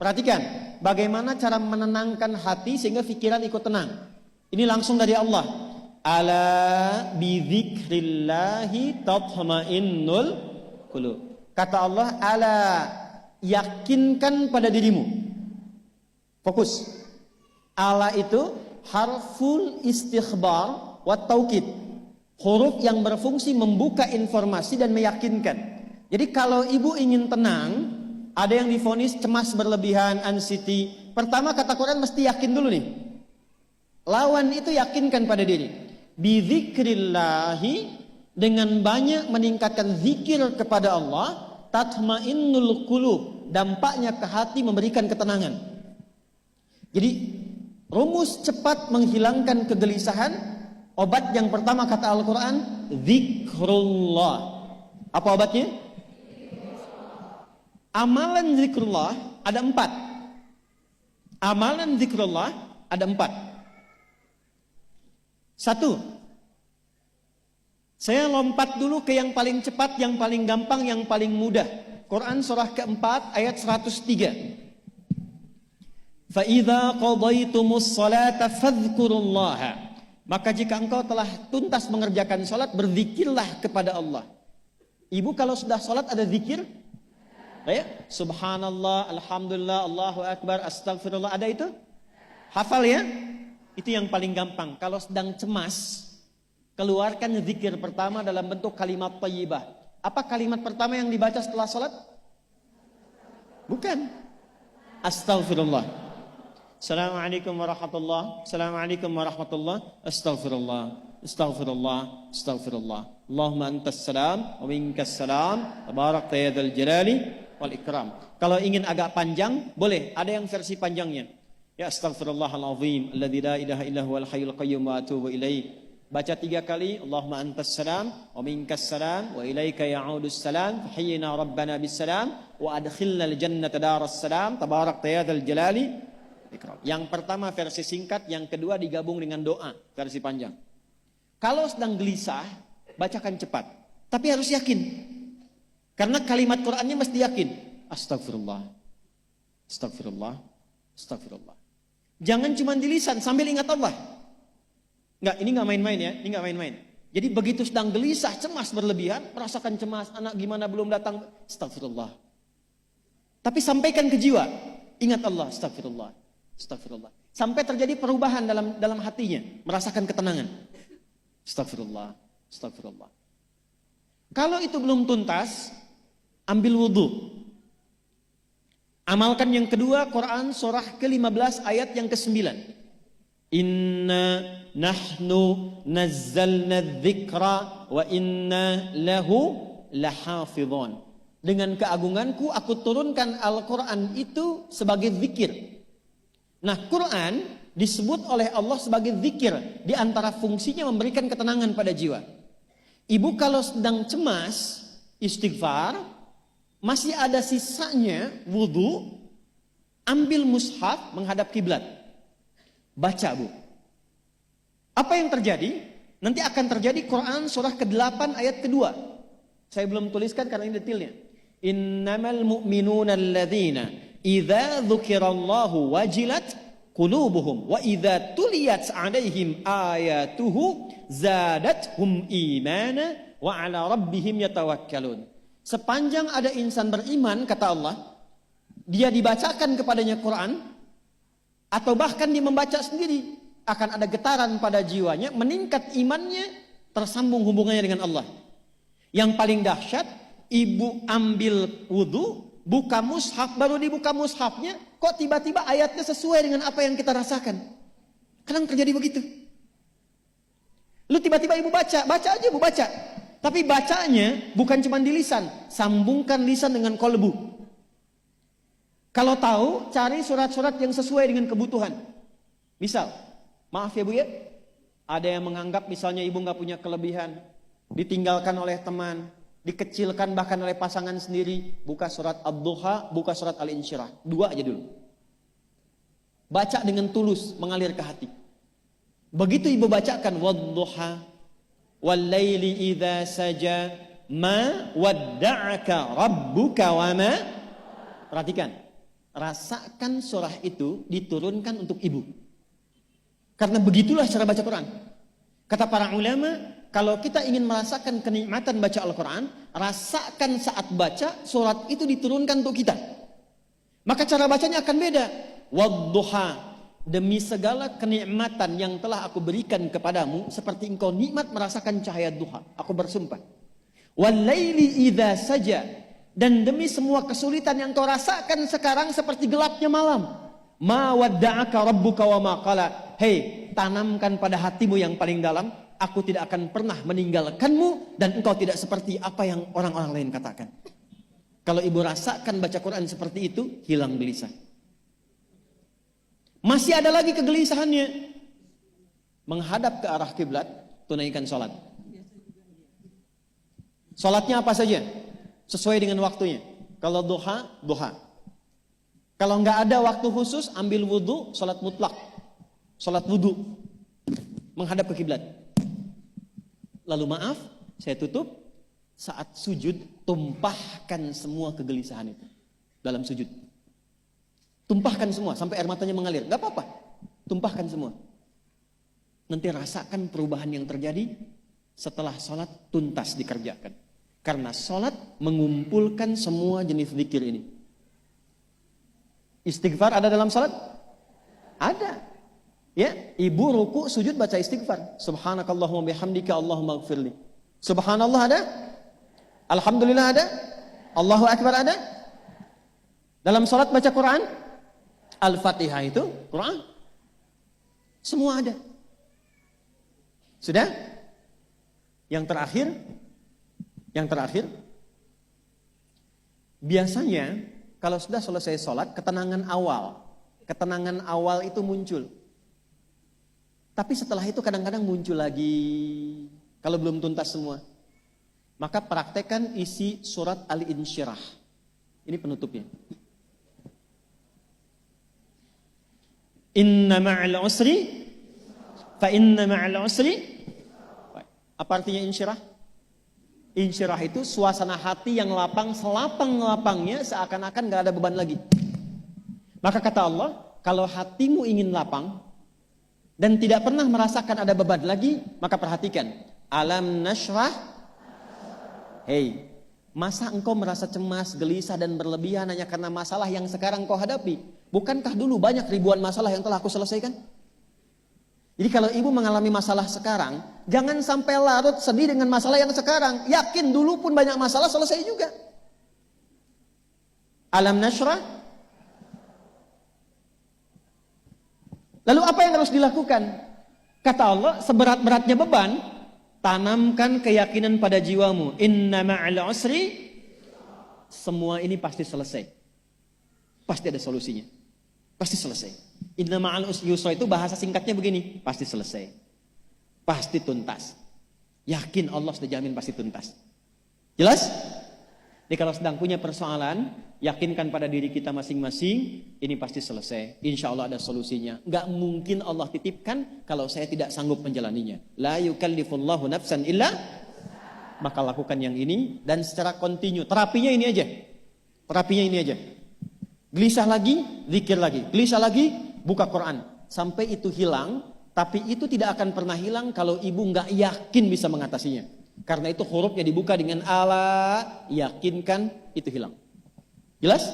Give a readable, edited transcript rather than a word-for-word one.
Perhatikan, bagaimana cara menenangkan hati sehingga pikiran ikut tenang. Ini langsung dari Allah. Ala bidzikrillahi tatma'innul qulub. Kata Allah, ala, yakinkan pada dirimu. Fokus. Ala itu harful istikhbar wa taukid. Huruf yang berfungsi membuka informasi dan meyakinkan. Jadi kalau ibu ingin tenang, ada yang divonis cemas berlebihan, anxiety. Pertama kata Quran mesti yakin dulu nih. Lawan itu yakinkan pada diri. Bidzikrillahi, dengan banyak meningkatkan zikir kepada Allah, tatmainnul qulub, dampaknya ke hati memberikan ketenangan. Jadi rumus cepat menghilangkan kegelisahan, obat yang pertama kata Al-Quran, zikrullah. Apa obatnya? Amalan zikrullah ada 4. Amalan zikrullah ada 4. 1. Saya lompat dulu ke yang paling cepat, yang paling gampang, yang paling mudah. Quran surah keempat ayat 103. فَإِذَا قَضَيْتُمُ الصَّلَاةَ فَاذْكُرُوا اللَّهَ. Maka jika engkau telah tuntas mengerjakan salat, berzikirlah kepada Allah. Ibu kalau sudah salat ada zikir? Ya? Subhanallah, alhamdulillah, Allahu akbar, astagfirullah, ada itu? Hafal ya? Itu yang paling gampang. Kalau sedang cemas, keluarkan zikir pertama dalam bentuk kalimat thayyibah. Apa kalimat pertama yang dibaca setelah salat? Bukan. Astagfirullah. Assalamualaikum warahmatullah. Assalamualaikum warahmatullah. Astaghfirullah. Astaghfirullah. Astaghfirullah. Allahumma antas salam wa minkas salam. Tabarakta ya dzal jalali wal ikram. Kalau ingin agak panjang, boleh. Ada yang versi panjangnya. Ya astaghfirullahalazim alladzi la ilaha illa huwal hayyul qayyum wa atubu ilaih. Baca 3 kali. Allahumma antas salam wa minkas salam wa ilaika ya'udus salam. Fahayyina rabbana bis salam wa adkhilna al jannata daras salam. Tabarakta ya dzal jalali. Yang pertama versi singkat, yang kedua digabung dengan doa versi panjang. Kalau sedang gelisah, bacakan cepat, tapi harus yakin. Karena kalimat Qur'annya mesti yakin. Astagfirullah, astagfirullah, astagfirullah. Jangan cuma di lisan sambil ingat Allah. Enggak, ini enggak main-main ya, ini enggak main-main. Jadi begitu sedang gelisah, cemas berlebihan, merasakan cemas, anak gimana belum datang, astagfirullah. Tapi sampaikan ke jiwa, ingat Allah, astagfirullah. Astagfirullah. Sampai terjadi perubahan dalam hatinya, merasakan ketenangan. Astagfirullah, astagfirullah. Kalau itu belum tuntas, ambil wudhu. Amalkan yang kedua, Quran surah ke-15 ayat yang ke-9. Inna nahnu nazzalna dzikra wa inna lahu lahafidhun. Dengan keagunganku aku turunkan Al-Quran itu sebagai zikir. Nah, Quran disebut oleh Allah sebagai zikir. Di antara fungsinya memberikan ketenangan pada jiwa. Ibu kalau sedang cemas, istighfar, masih ada sisanya wudhu, ambil mushaf menghadap kiblat. Baca, Bu. Apa yang terjadi? Nanti akan terjadi Quran surah ke-8 ayat kedua. Saya belum tuliskan karena ini detailnya. Innamal mu'minuna alladzina idza dzukirallahu wajilat qulubuhum wa idza tuliyat 'alaihim ayatuhu zadatuhum imana wa 'ala rabbihim yatawakkalun. Sepanjang ada insan beriman, kata Allah, dia dibacakan kepadanya Quran atau bahkan dia membaca sendiri, akan ada getaran pada jiwanya, meningkat imannya, tersambung hubungannya dengan Allah. Yang paling dahsyat, ibu ambil wudhu, buka mushaf, baru dibuka mushafnya, kok tiba-tiba ayatnya sesuai dengan apa yang kita rasakan. Kadang terjadi begitu. Lu tiba-tiba ibu baca aja ibu baca. Tapi bacanya bukan cuma di lisan, sambungkan lisan dengan kolbu. Kalau tahu, cari surat-surat yang sesuai dengan kebutuhan. Misal, maaf ya Bu ya, ada yang menganggap misalnya ibu nggak punya kelebihan, ditinggalkan oleh teman, dikecilkan bahkan oleh pasangan sendiri, buka surat Ad-Duha, buka surat Al-Insyirah. 2 aja dulu. Baca dengan tulus, mengalir ke hati. Begitu ibu bacakan Wad-Duha, Wal-Laili idza saja, ma wadda'aka rabbuka wa ma. Perhatikan. rasakan surah itu diturunkan untuk ibu. Karena begitulah cara baca Quran. Kata para ulama, kalau kita ingin merasakan kenikmatan baca Al-Quran, rasakan saat baca surat itu diturunkan untuk kita. Maka cara bacanya akan beda. Wadduha, demi segala kenikmatan yang telah aku berikan kepadamu, seperti engkau nikmat merasakan cahaya duha. Aku bersumpah. Walaili idza saja, dan demi semua kesulitan yang kau rasakan sekarang seperti gelapnya malam. Ma wadda'aka rabbuka wa ma qala. Hei, tanamkan pada hatimu yang paling dalam, aku tidak akan pernah meninggalkanmu dan engkau tidak seperti apa yang orang-orang lain katakan. Kalau ibu rasakan baca Quran seperti itu, hilang gelisah. Masih ada lagi kegelisahannya. Menghadap ke arah kiblat, tunaikan sholat. Sholatnya apa saja? Sesuai dengan waktunya. Kalau duha, duha. Kalau nggak ada waktu khusus, ambil wudhu, sholat mutlak. Sholat wudhu. Menghadap ke kiblat. Lalu maaf, saya tutup. Saat sujud, tumpahkan semua kegelisahan itu. Dalam sujud. Tumpahkan semua, sampai air matanya mengalir. Nggak apa-apa. Tumpahkan semua. Nanti rasakan perubahan yang terjadi setelah sholat tuntas dikerjakan. Karena sholat mengumpulkan semua jenis zikir ini. Istighfar ada dalam salat? Ada. Ya, ibu ruku sujud baca istighfar. Subhanakallahumma bihamdika Allahumma ighfirli. Subhanallah ada? Alhamdulillah ada? Allahu akbar ada? Dalam salat baca Quran? Al-Fatihah itu Quran. Semua ada. Sudah? Yang terakhir biasanya kalau sudah selesai sholat, ketenangan awal itu muncul. Tapi setelah itu kadang-kadang muncul lagi, kalau belum tuntas semua. Maka praktekkan isi surat Al-Insyirah. Ini penutupnya. Inna ma'al usri, fa inna ma'al usri. Apa artinya insyirah? Insyirah itu suasana hati yang lapang, selapang-lapangnya seakan-akan gak ada beban lagi. Maka kata Allah, kalau hatimu ingin lapang dan tidak pernah merasakan ada beban lagi, maka perhatikan. Alam nashrah. Hei, masa engkau merasa cemas, gelisah dan berlebihan hanya karena masalah yang sekarang kau hadapi? Bukankah dulu banyak ribuan masalah yang telah aku selesaikan? Jadi kalau ibu mengalami masalah sekarang, jangan sampai larut sedih dengan masalah yang sekarang. Yakin dulu pun banyak masalah selesai juga. Alam nashrah. Lalu apa yang harus dilakukan? Kata Allah, seberat-beratnya beban, tanamkan keyakinan pada jiwamu. Inna ma'al usri. Semua ini pasti selesai. Pasti ada solusinya. Pasti selesai. Inna ma'al yusra itu bahasa singkatnya begini, pasti selesai. Pasti tuntas. Yakin Allah sudah jamin pasti tuntas. Jelas? Jadi kalau sedang punya persoalan, yakinkan pada diri kita masing-masing, ini pasti selesai. Insya Allah ada solusinya. Gak mungkin Allah titipkan kalau saya tidak sanggup menjalaninya. La yukallifullahu nafsan illa. Maka lakukan yang ini dan secara kontinu. Terapinya ini aja. Terapinya ini aja. Gelisah lagi, zikir lagi. Gelisah lagi, buka Quran. Sampai itu hilang, tapi itu tidak akan pernah hilang kalau ibu nggak yakin bisa mengatasinya. Karena itu hurufnya dibuka dengan ala, yakinkan, itu hilang. Jelas?